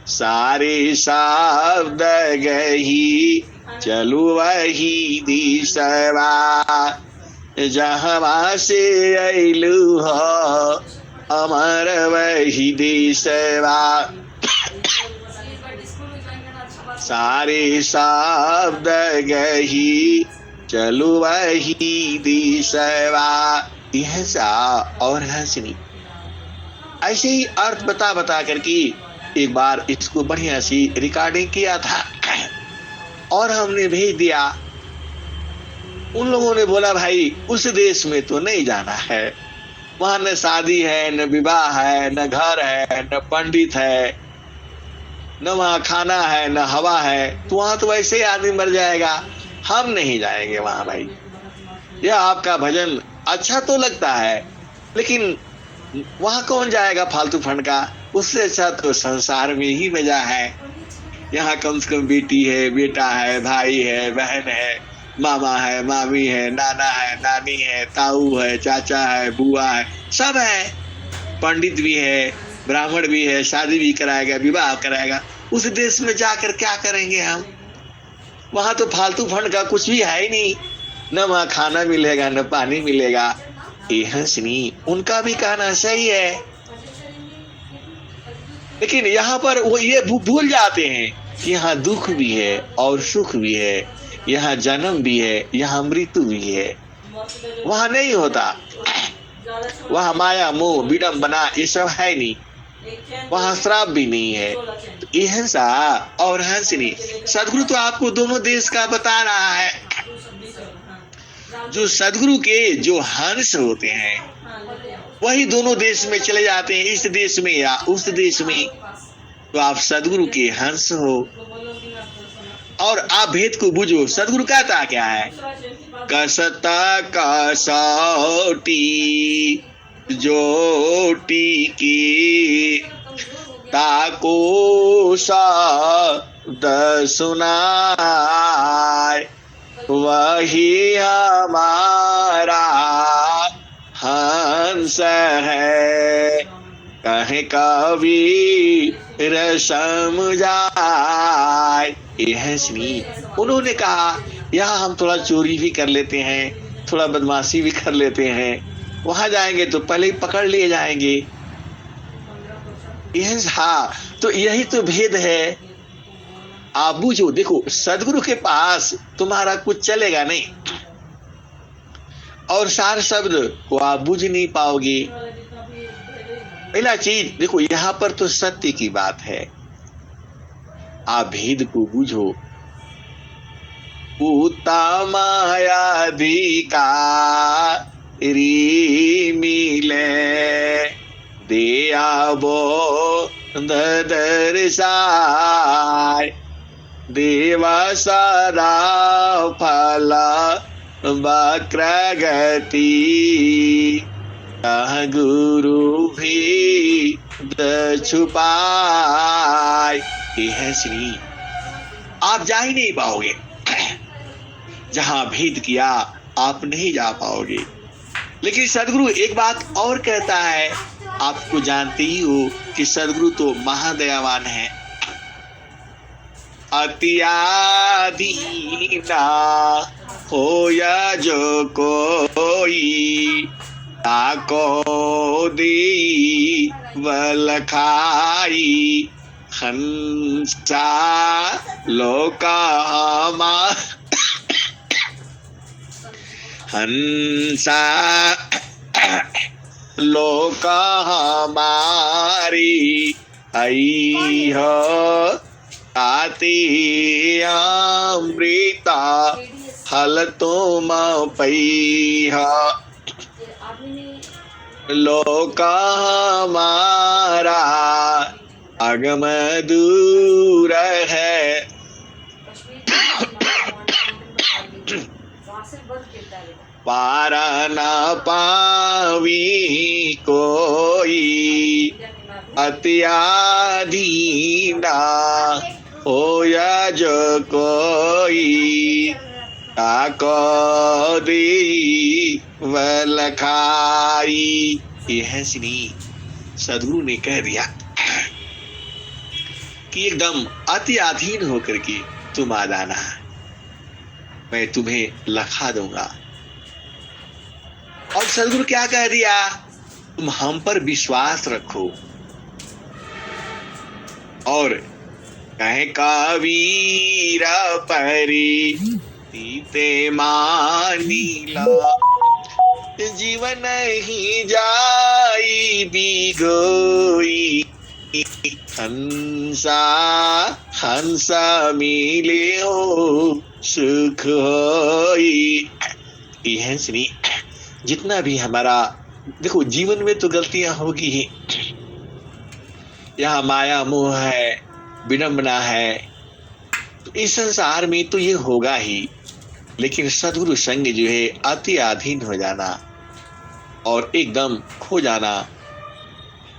सारे शब्द गही चलो वही दिशवा, जहाँ से अइलू अमर वही देशवा। सारे शब्द गही चलो वही दिशवा। यह सा और हंसनी ऐसे ही अर्थ बता बता करके एक बार इसको बढ़िया सी रिकॉर्डिंग किया था और हमने भेज दिया। उन लोगों ने बोला भाई उस देश में तो नहीं जाना है, वहां न शादी है, न विवाह है, न घर है, न पंडित है, न वहां खाना है, न हवा है, तो वहां तो वैसे ही आदमी मर जाएगा, हम नहीं जाएंगे वहां। भाई यह आपका भजन अच्छा तो लगता है, लेकिन वहां कौन जाएगा फालतू फंड का, उससे अच्छा तो संसार में ही मजा है। यहाँ कम से कम बेटी है, बेटा है, भाई है, बहन है, मामा है, मामी है, नाना है, नानी है, ताऊ है, चाचा है, बुआ है, सब है, पंडित भी है, ब्राह्मण भी है, शादी भी कराएगा, विवाह कराएगा। उस देश में जाकर क्या करेंगे हम, वहां तो फालतू फंड का कुछ भी है ही नहीं, न वहां खाना मिलेगा न पानी मिलेगा। हंसनी उनका भी कहना सही है। लेकिन यहाँ पर वो ये भूल जाते हैं कि यहाँ दुख भी है और सुख भी है, यहाँ जन्म भी है, यहाँ मृत्यु भी है। वहां नहीं होता, वहां माया मोह विडम्बना ये सब है नहीं, वहां श्राप भी नहीं है। तो ये हंसा और हंसनी, सदगुरु तो आपको दोनों देश का बता रहा है। जो सदगुरु के जो हंस होते हैं वही दोनों देश में चले जाते हैं, इस देश में या उस देश में। तो आप सदगुरु के हंस हो और आप भेद को बुझो। सदगुरु कहता क्या है? कसता कसौटी जोटी की ताको शब्द सुनाए, वही हमारा हंस है। कहे कबीर समझाए। ये हंसनी उन्होंने कहा यहाँ हम थोड़ा चोरी भी कर लेते हैं, थोड़ा बदमाशी भी कर लेते हैं, वहां जाएंगे तो पहले ही पकड़ लिए जाएंगे। हाँ, तो यही तो भेद है। आप बुझो, देखो सदगुरु के पास तुम्हारा कुछ चलेगा नहीं और सार शब्द को आप बुझ नहीं पाओगे। पहला चीज देखो, यहाँ पर तो सत्य की बात है, आप भेद को बुझो। उत्तमायाधिकारी मिले दिया बोध दर्शाय, देवा सारा फल वक्रगति, गुरु भी छुपाए। ये है श्री, आप जा ही नहीं पाओगे जहां भेद किया, आप नहीं जा पाओगे। लेकिन सदगुरु एक बात और कहता है, आपको जानते ही हो कि सदगुरु तो महादयावान है। अत्याधीना हो या जो कोई, ताको दी वलखाई, हंसा लोका हंसा लोका हमारी आई हो आती अमृता हल तुम पई हो, लोका हमारा अगम दूर है। पारा न पावी कोई, अत्याधीना हो या जो कोई, ताको दी वलखाई। ये है श्री, सदगुरु ने कह दिया कि एकदम अति अधीन होकर के तुम आ जाना, मैं तुम्हें लखा दूंगा। और सदगुरु क्या कह दिया? तुम हम पर विश्वास रखो। और कहे कबीर परी सीते मानीला, जीवन ही जाई बिगोई, हंसा हंसा मिले हो सुख होई। ये सुनी, जितना भी हमारा देखो जीवन में तो गलतियां होगी ही, यहाँ माया मोह है, विडंबना है, तो इस संसार में तो ये होगा ही। लेकिन सदगुरु संग जो है अति अधीन हो जाना और एकदम खो जाना।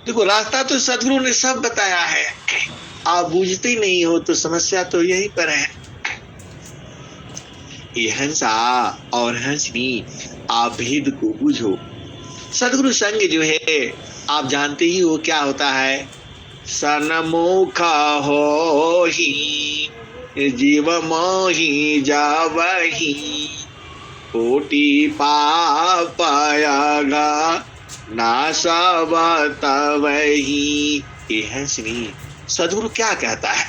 देखो रास्ता तो सदगुरु ने सब बताया है, आप बूझते ही नहीं हो तो समस्या तो यहीं पर है। ये हंसा और हंसनी, आप भेद को बूझो। सदगुरु संग जो है आप जानते ही हो क्या होता है। सन्मुख हो ही जीव मोही जावही, कोटि पापयागा नासवत वही। ये है सुनिए सदगुरु क्या कहता है।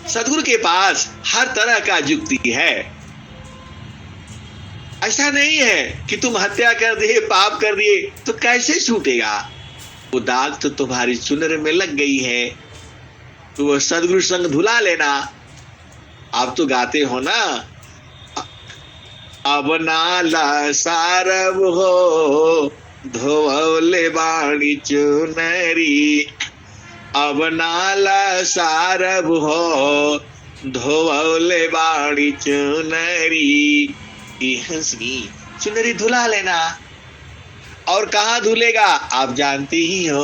सदगुरु के पास हर तरह का युक्ति है। ऐसा नहीं है कि तुम हत्या कर दिए, पाप कर दिए तो कैसे छूटेगा। वो दाग तो तुम्हारी चुनर में लग गई है, तो वो सदगुरु संग धुला लेना। आप तो गाते हो ना, अब नाला सारब हो धोवले बाणी चुनरी। अब नाला सारब हो धोवले बाणी चुनरी। हंसनी चुनरी धुला लेना। और कहाँ धुलेगा आप जानती ही हो,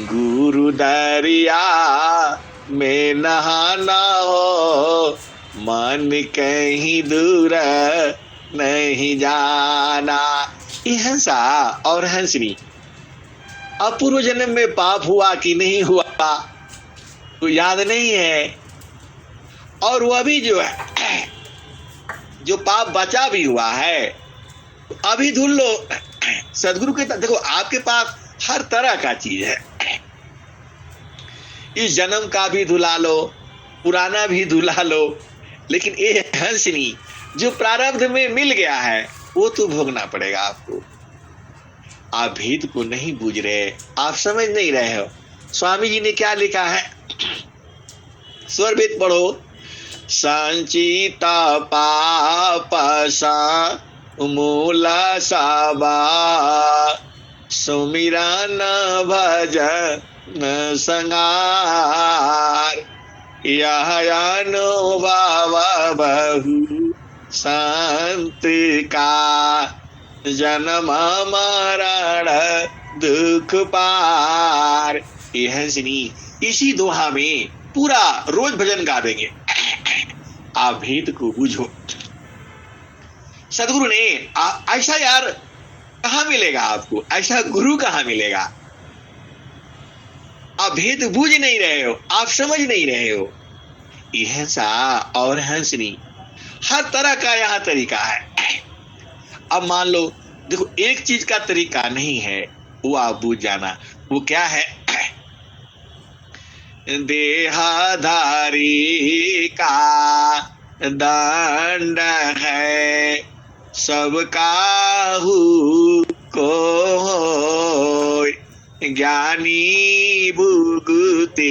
गुरु दरिया में नहाना हो, मन कहीं दूर नहीं जाना। ये हंसा और हंसनी अब पूर्व जन्म में पाप हुआ कि नहीं हुआ तो याद नहीं है, और वह भी जो है जो पाप बचा भी हुआ है अभी धुल लो। सदगुरु के देखो आपके पास हर तरह का चीज है। इस जन्म का भी धुला लो, पुराना भी धुला लो, लेकिन ये हंसनी जो प्रारब्ध में मिल गया है वो तो भोगना पड़ेगा आपको। आप भेद को नहीं बूझ रहे, आप समझ नहीं रहे हो। स्वामी जी ने क्या लिखा है, स्वर भेद पढ़ो। संचिता पापसा मूल सबा, सुमिरन भजन संगार। यह अनुभव बहु संत का, जन्म मरण दुख पार। ये हंसनी इसी दोहा में पूरा रोज भजन गा देंगे। आप भेद को बूझो। सदगुरु ने ऐसा यार कहां मिलेगा आपको, ऐसा गुरु कहां मिलेगा। आप भेद बूझ नहीं रहे हो, आप समझ नहीं रहे हो। ये हंसा और हंसनी हर तरह का यहां तरीका है। अब मान लो देखो एक चीज का तरीका नहीं है, वो आप बूझ जाना। वो क्या है, देहधारी का दंड है सबका को होय। ज्ञानी भुगते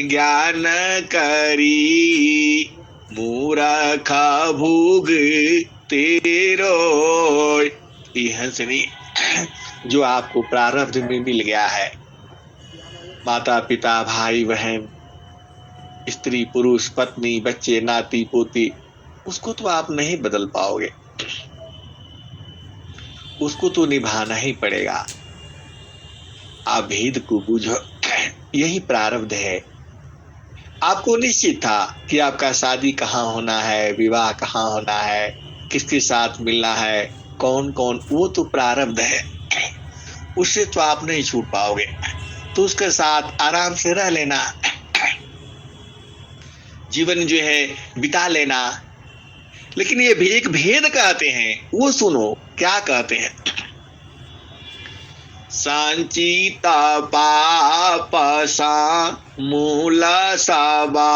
ज्ञान करी, मूर्ख भूग तेरो। हंसनी जो आपको प्रारब्ध में मिल गया है, माता पिता भाई बहन स्त्री पुरुष पत्नी बच्चे नाती पोती, उसको तो आप नहीं बदल पाओगे, उसको तो निभाना ही पड़ेगा। आप भेद को बूझो, यही प्रारब्ध है। आपको निश्चित था कि आपका शादी कहाँ होना है, विवाह कहाँ होना है, किसके साथ मिलना है, कौन कौन, वो तो प्रारब्ध है, उससे तो आप नहीं छूट पाओगे। तो उसके साथ आराम से रह लेना, जीवन जो है बिता लेना। लेकिन ये एक भेद कहते हैं, वो सुनो क्या कहते हैं। संचिता पापसा मूल सबा।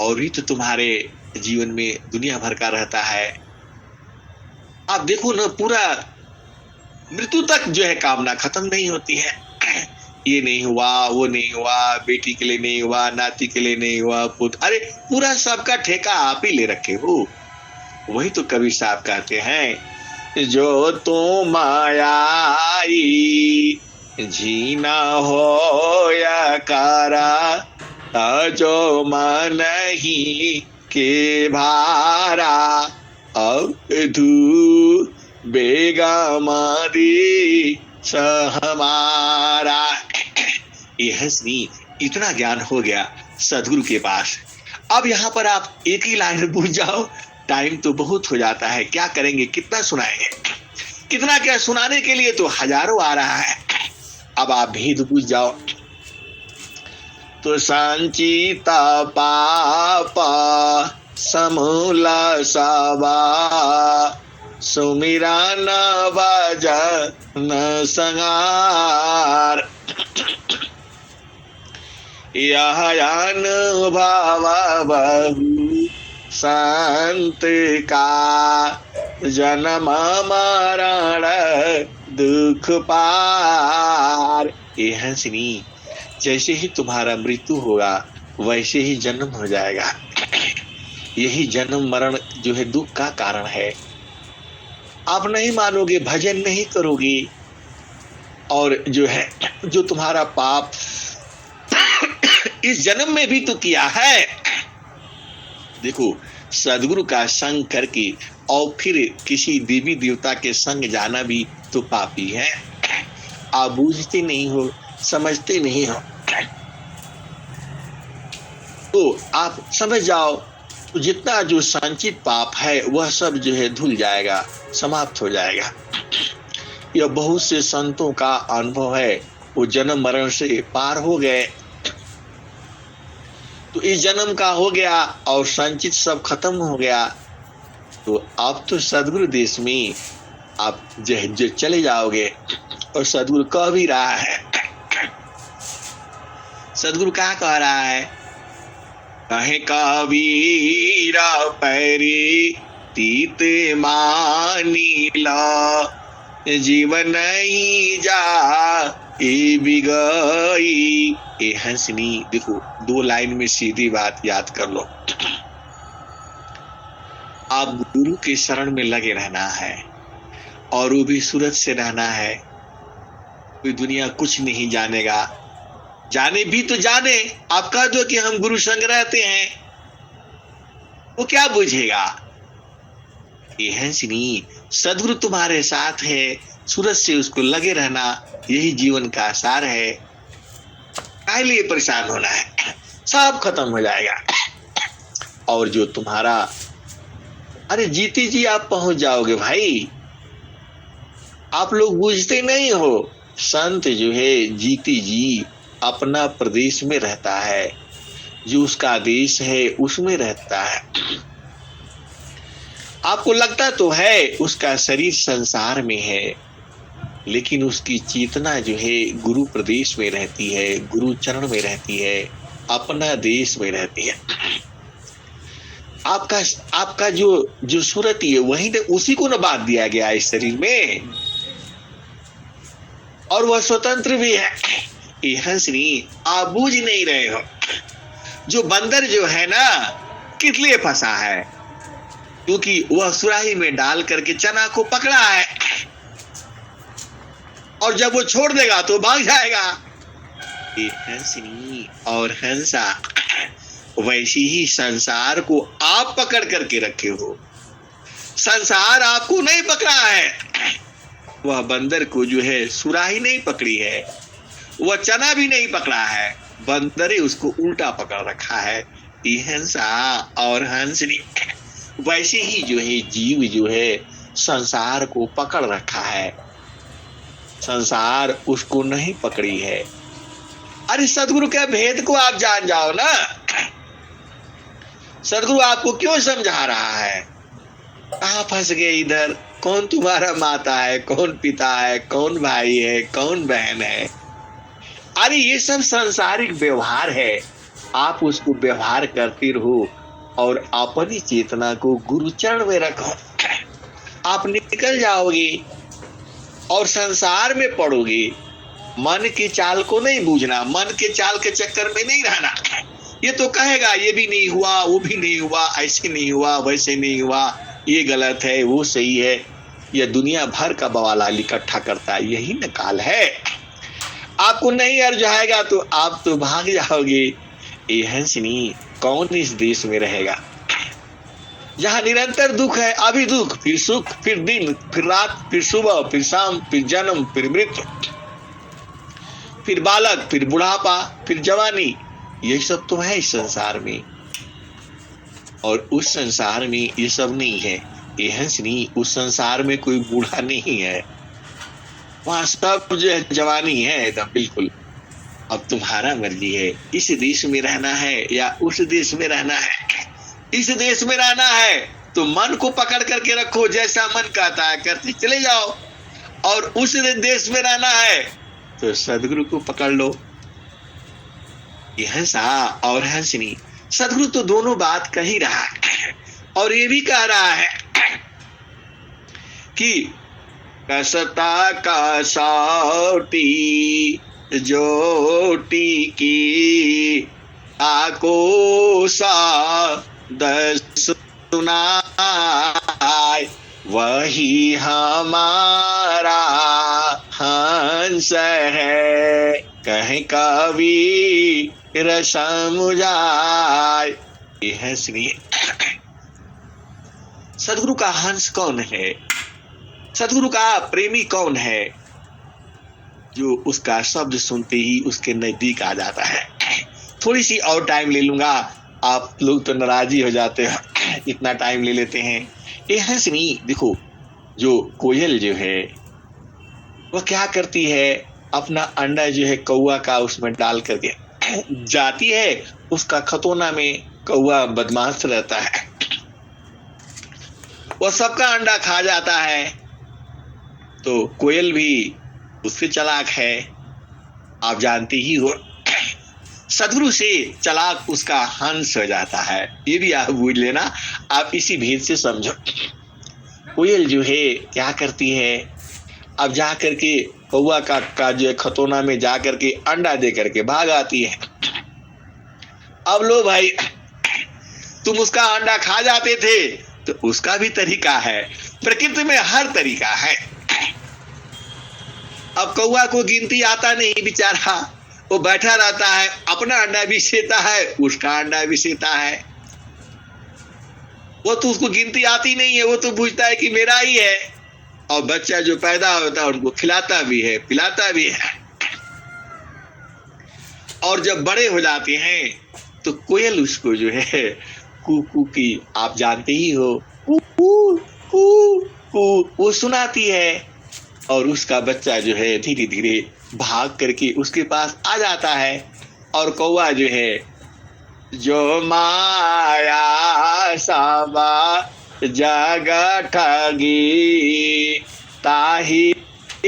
और भी तो तुम्हारे जीवन में दुनिया भर का रहता है। आप देखो ना, पूरा मृत्यु तक जो है कामना खत्म नहीं होती है। ये नहीं हुआ, वो नहीं हुआ, बेटी के लिए नहीं हुआ, नाती के लिए नहीं हुआ, पुत्र, अरे पूरा सबका ठेका आप ही ले रखे हो। वही तो कबीर साहब कहते हैं, जो तू मायाई जीना हो या कारा, जो मन ही के भारा, अब तू बेगा मारी हमारा। ये हंसनी इतना ज्ञान हो गया सदगुरु के पास। अब यहाँ पर आप एक ही लाइन पूछ जाओ, टाइम तो बहुत हो जाता है, क्या करेंगे, कितना सुनाएंगे, कितना क्या सुनाने के लिए तो हजारों आ रहा है। अब आप भेद पूछ जाओ। तो संचिता पापा समूल सबा, सुमिरा न बाजा न संगार। यह अनुभव बहु संत का, जन्म मरण दुख पार। ये हंसनी, जैसे ही तुम्हारा मृत्यु होगा वैसे ही जन्म हो जाएगा। यही जन्म मरण जो है दुख का कारण है। आप नहीं मानोगे, भजन नहीं करोगे, और जो है जो तुम्हारा पाप इस जन्म में भी तो किया है। देखो, सदगुरु का संग करके और फिर किसी देवी देवता के संग जाना भी तो पापी है। आप बूझते नहीं हो, समझते नहीं हो, तो आप समझ जाओ तो जितना जो संचित पाप है वह सब जो है धुल जाएगा, समाप्त हो जाएगा। यह बहुत से संतों का अनुभव है, वो जन्म मरण से पार हो गए। तो इस जन्म का हो गया और संचित सब खत्म हो गया, तो अब तो सदगुरु देश में आप जो चले जाओगे। और सदगुरु कह भी रहा है, सदगुरु क्या कह रहा है? कहे कबीर पैरी तीत मानीला, जीवन नहीं जा ए बिगई। ए हंसनी, देखो 2 लाइन में सीधी बात याद कर लो। आप गुरु के शरण में लगे रहना है, और वो भी सूरत से रहना है। कोई दुनिया कुछ नहीं जानेगा, जाने भी तो जाने, आप कह दो कि हम गुरु संग रहते हैं, वो क्या बुझेगा? ये हंसनी, सदगुरु तुम्हारे साथ है, सूरत से उसको लगे रहना, यही जीवन का सार है। काहे लिए परेशान होना है? सब खत्म हो जाएगा। और जो तुम्हारा, अरे जीती जी आप पहुंच जाओगे भाई। आप लोग बूझते नहीं हो, संत जो है जीती जी अपना प्रदेश में रहता है, जो उसका देश है उसमें रहता है। आपको लगता तो है उसका शरीर संसार में है, लेकिन उसकी चेतना जो है गुरु प्रदेश में रहती है, गुरु चरण में रहती है, अपना देश में रहती है। आपका जो सूरत है वही ने, उसी को न बांध दिया गया इस शरीर में, और वह स्वतंत्र भी है। ये हंसनी, आप बूझ नहीं रहे हो। जो बंदर जो है ना, किस लिए फंसा है? क्योंकि वह सुराही में डाल करके चना को पकड़ा है, और जब वो छोड़ देगा तो भाग जाएगा। ये हंसनी और हंसा, वैसी ही संसार को आप पकड़ करके रखे हो। संसार आपको नहीं पकड़ा है। वह बंदर को जो है सुराही नहीं पकड़ी है, वह चना भी नहीं पकड़ा है, बंदरे उसको उल्टा पकड़ रखा है। ये हंसा और हंसनी, वैसे ही जो है जीव जो है संसार को पकड़ रखा है, संसार उसको नहीं पकड़ी है। अरे सदगुरु के भेद को आप जान जाओ ना। सदगुरु आपको क्यों समझा रहा है? कहाँ फंस गए इधर? कौन तुम्हारा माता है, कौन पिता है, कौन भाई है, कौन बहन है? अरे ये सब सांसारिक व्यवहार है, आप उसको व्यवहार करते रहो और अपनी चेतना को गुरुचरण में रखो। आप निकल जाओगे और संसार में पड़ोगे। मन की चाल को नहीं बूझना, मन के चाल के चक्कर में नहीं रहना। ये तो कहेगा ये भी नहीं हुआ, वो भी नहीं हुआ, ऐसे नहीं हुआ, वैसे नहीं हुआ, ये गलत है, वो सही है। यह दुनिया भर का बवाल इकट्ठा करता है, यही न काल है। आपको नहीं अर्जाएगा तो आप तो भाग जाओगे। ये हंसनी, कौन इस देश में रहेगा जहां निरंतर दुख है? अभी दुख, फिर सुख, फिर दिन, फिर रात, फिर सुबह, फिर शाम, फिर जन्म, फिर मृत्यु, फिर बालक, फिर बुढ़ापा, फिर जवानी। यही सब तो है इस संसार में। और उस संसार में ये सब नहीं है। ये हंसनी, उस संसार में कोई बूढ़ा नहीं है, वहां सब जो है जवानी है एकदम बिल्कुल। अब तुम्हारा मर्जी है, इस देश में रहना है या उस देश में रहना है। इस देश में रहना है तो मन को पकड़ करके रखो, जैसा मन कहता है करते चले जाओ। और उस देश में रहना है तो सदगुरु को पकड़ लो। ये हंसा और हंसनी, सदगुरु तो दोनों बात कह ही रहा है और ये भी कह रहा है कि कसता कसौटी जोटी की आको सा दस सुनाय, वही हमारा हंस है, कहे कवि रसमुझाय। ये है सुनिए, सदगुरु का हंस कौन है, सदगुरु का प्रेमी कौन है, जो उसका शब्द सुनते ही उसके नजदीक आ जाता है। थोड़ी सी और टाइम ले लूंगा, आप लोग तो नाराज ही हो जाते हो, इतना टाइम ले लेते हैं। ये हंसनी देखो, जो कोयल जो है वह क्या करती है, अपना अंडा जो है कौआ का उसमें डाल करके जाती है, उसका खतौना में कौआ बदमाश रहता है, वह सबका अंडा खा जाता है। तो कोयल भी उससे चालाक है, आप जानते ही हो। सदगुरु से चालाक उसका हंस हो जाता है, ये भी आप बूझ लेना, आप इसी भेद से समझो। कोयल जो है क्या करती है, अब जा करके कौआ का जो है खतौना में जा करके अंडा दे करके भाग आती है। अब लो भाई, तुम उसका अंडा खा जाते थे, तो उसका भी तरीका है, प्रकृति में हर तरीका है। अब कौआ को गिनती आता नहीं बेचारा, वो बैठा रहता है, अपना अंडा भी सेता है, उसका अंडा भी सेता है। वो तो उसको गिनती आती नहीं है, वो तो पूछता है कि मेरा ही है। और बच्चा जो पैदा होता है उनको खिलाता भी है, पिलाता भी है। और जब बड़े हो जाते हैं तो कोयल उसको जो है कू की, आप जानते ही हो, कू कू कू कू वो सुनाती है। और उसका बच्चा जो है धीरे धीरे भाग करके उसके पास आ जाता है। और कौआ जो है, जो माया साबा जग ठगी, ताही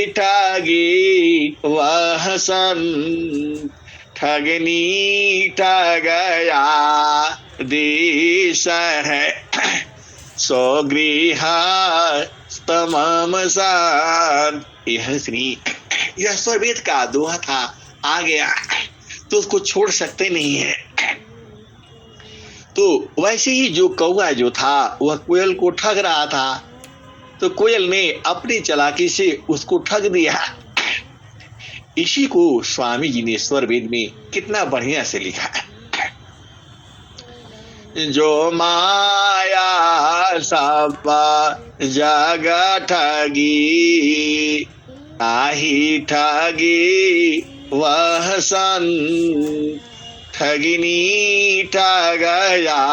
ठगी वह सन, ठगनी ठगया देश है, सो गृह तमाम सान। यह सुनी, यह स्वरवेद का दोहा था, आ गया तो उसको छोड़ सकते नहीं है। तो वैसे ही जो कौआ जो था वह कोयल को ठग रहा था, तो कोयल ने अपनी चालाकी से उसको ठग दिया। इसी को स्वामी जी ने स्वरवेद में कितना बढ़िया से लिखा है, जो माया सबा जग ठगी, ताही ठगी वह सन, ठगिनी ठगया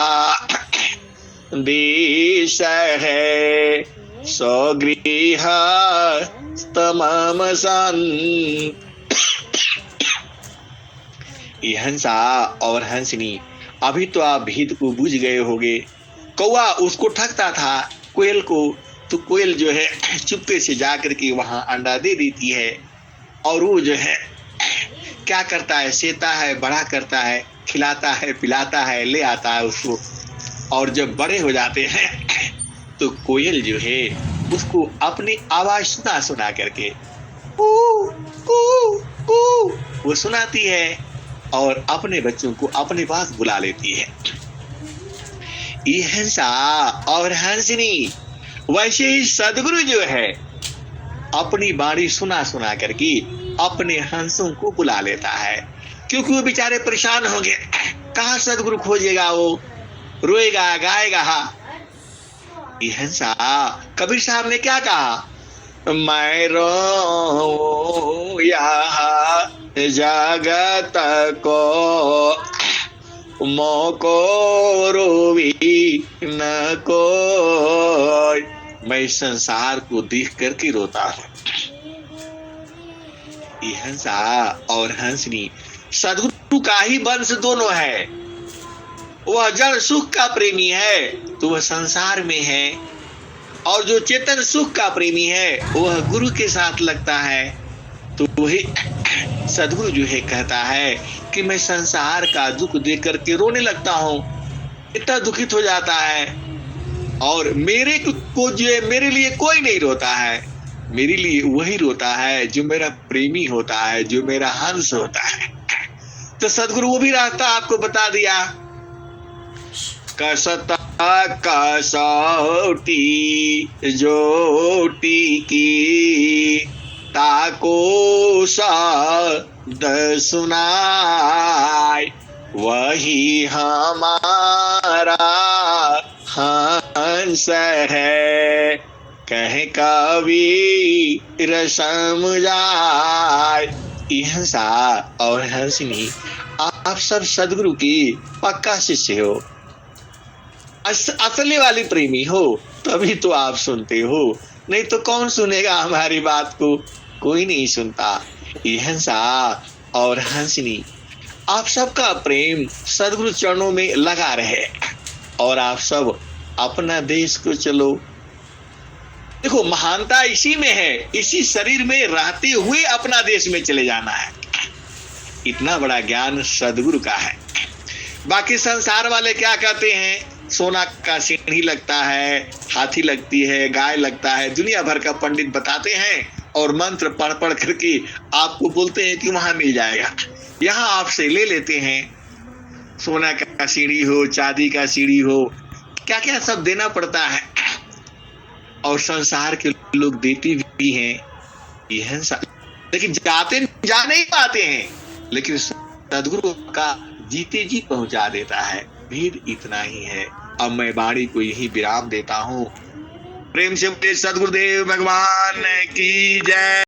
देश है, सो गृह तमाम सन। ये हंसा और हंसनी, अभी तो आप भेद को बूझ गए होंगे। कौआ उसको ठगता था कोयल को, तो कोयल जो है चुपके से जाकर के वहां अंडा दे देती है। और वो जो है क्या करता है, सेता है, बड़ा करता है, खिलाता है, पिलाता है, ले आता है उसको। और जब बड़े हो जाते हैं तो कोयल जो है उसको अपनी आवाज सुना करके कू कू कू वो सुनाती है और अपने बच्चों को अपने पास बुला लेती है। ये हंसा और हंसनी, वैसे ही सदगुरु जो है अपनी बाणी सुना करके अपने हंसों को बुला लेता है, क्योंकि वो बेचारे परेशान हो गए, कहाँ सदगुरु खोजेगा, वो रोएगा गाएगा। ये हंसा, कबीर साहब ने क्या कहा, मैं रो यहाँ जगत को, मोको रोवी न कोई, मैं संसार को देख करके रोता हूं। ये हंसा और हंसनी सदगुरु का ही वंश दोनों है। वह जड़ सुख का प्रेमी है तो वह संसार में है, और जो चेतन सुख का प्रेमी है वह गुरु के साथ लगता है। तो वही सदगुरु जो है कहता है कि मैं संसार का दुख देख करके रोने लगता हूं, इतना दुखित हो जाता है, और मेरे को जो है मेरे लिए कोई नहीं रोता है, मेरे लिए वही रोता है जो मेरा प्रेमी होता है, जो मेरा हंस होता है। तो सदगुरु वो भी रास्ता आपको बता दिया। कसता कसौटी जोटी की ताको शब्द सुनाय, वही हमारा हंस है, कहे कवि रसम जाय। हंसा और हंसनी आप सब सदगुरु की पक्का शिष्य हो, असली वाली प्रेमी हो, तभी तो आप सुनते हो, नहीं तो कौन सुनेगा हमारी बात को, कोई नहीं सुनता। हंसा और हंसनी आप सबका प्रेम सदगुरु चरणों में लगा रहे, और आप सब अपना देश को चलो। देखो महानता इसी में है, इसी शरीर में रहते हुए अपना देश में चले जाना है। इतना बड़ा ज्ञान सदगुरु का है। बाकी संसार वाले क्या कहते हैं, सोना का सीढ़ी लगता है, हाथी लगती है, गाय लगता है, दुनिया भर का पंडित बताते हैं और मंत्र पढ़ पढ़ करके आपको बोलते हैं कि वहां मिल जाएगा। यहाँ आपसे ले लेते हैं, सोना का सीढ़ी हो, चांदी का सीढ़ी हो, क्या क्या सब देना पड़ता है, और संसार के लोग देते भी हैं। यह लेकिन जा नहीं पाते हैं, लेकिन सदगुरु का जीते जी पहुंचा देता है। भेद इतना ही है। अब मैं वाणी को यही विराम देता हूं। प्रेम से बोले सदगुरुदेव भगवान की जय।